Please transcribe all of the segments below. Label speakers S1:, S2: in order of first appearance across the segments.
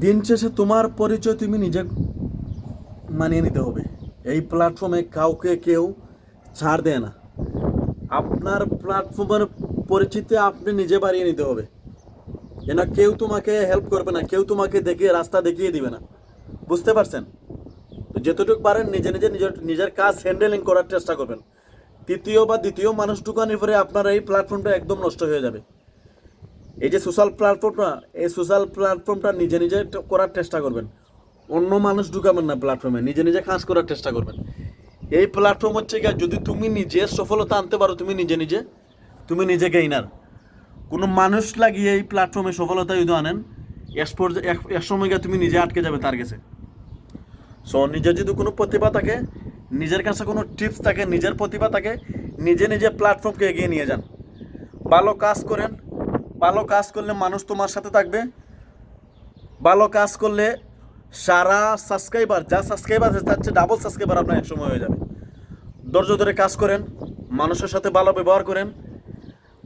S1: দিন শেষে তোমার পরিচয় তুমি নিজে মানিয়ে নিতে হবে। এই প্ল্যাটফর্মে কাউকে কেউ ছাড় দেয় না। আপনার প্ল্যাটফর্মের পরিচিতি আপনি নিজে বাড়িয়ে নিতে হবে। যেন কেউ তোমাকে হেল্প করবে না, কেউ তোমাকে দেখিয়ে রাস্তা দেখিয়ে দিবে না। বুঝতে পারছেন? তো যতটুকু পারেন নিজে নিজে নিজের কাজ হ্যান্ডেলিং করার চেষ্টা করবেন। তৃতীয় বা দ্বিতীয় মানুষ ঢুকানোর পরে আপনার এই প্ল্যাটফর্মটা একদম নষ্ট হয়ে যাবে। এই যে সোশ্যাল প্ল্যাটফর্মটা, এই সোশ্যাল প্ল্যাটফর্মটা নিজে নিজে করার চেষ্টা করবেন। অন্য মানুষ ঢুকাবেন না প্ল্যাটফর্মে, নিজে নিজে কাজ করার চেষ্টা করবেন। এই প্ল্যাটফর্ম হচ্ছে গিয়ে যদি তুমি নিজে সফলতা আনতে পারো, তুমি নিজে গেইনার। কোনো মানুষ লাগিয়ে এই প্ল্যাটফর্মে সফলতা যদি আনেন, এক সময় গিয়ে তুমি নিজে আটকে যাবে তার কাছে। সো নিজের যদি কোনো প্রতিভা থাকে, নিজের কাছে কোনো টিপস থাকে, নিজের প্রতিভা থাকে, নিজে নিজে প্ল্যাটফর্মকে এগিয়ে নিয়ে যান। ভালো কাজ করেন, ভালো কাজ করলে মানুষ তোমার সাথে থাকবে। ভালো কাজ করলে সারা সাবস্ক্রাইবার, যা সাবস্ক্রাইবার আছে তার চেয়ে ডাবল সাবস্ক্রাইবার আপনার একসময় হয়ে যাবে। ধৈর্য ধরে কাজ করেন, মানুষের সাথে ভালো ব্যবহার করেন,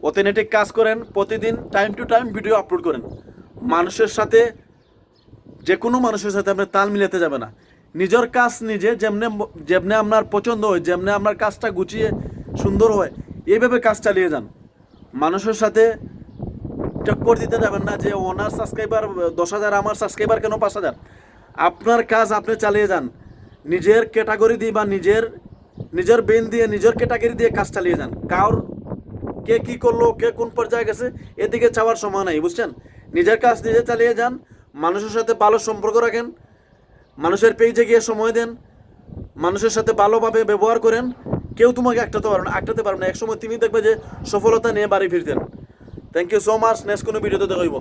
S1: অথেন্টিক কাজ করেন, প্রতিদিন time to time video upload করেন। মানুষের সাথে, যে কোনো মানুষের সাথে আপনি তাল মিলাতে যাবে না। নিজের কাজ নিজে যেমনে যেমনে আপনার পছন্দ হয়, যেমনে আপনার কাজটা গুছিয়ে সুন্দর হয়, এইভাবে কাজ চালিয়ে যান। মানুষের সাথে টক্কর দিতে যাবেন না যে ওনার সাবস্ক্রাইবার 10,000, আমার সাবস্ক্রাইবার কেন 5,000। আপনার কাজ আপনি চালিয়ে যান। নিজের ক্যাটাগরি দিয়ে বা নিজের বেন দিয়ে, নিজের ক্যাটাগরি দিয়ে কাজ চালিয়ে যান। কার কে কী করলো, কে কোন পর্যায়ে গেছে, এদিকে চাওয়ার সময় নাই, বুঝছেন? নিজের কাজ নিজে চালিয়ে যান। মানুষের সাথে ভালো সম্পর্ক রাখেন, মানুষের পেজে গিয়ে সময় দেন, মানুষের সাথে ভালোভাবে ব্যবহার করেন। কেউ তোমাকে আটকাতে পারবে না। একসময় তুমি দেখবে যে সফলতা নিয়ে বাড়ি ফিরতেন। Thank you so much. Next কোনো ভিডিওতে দেখাইব।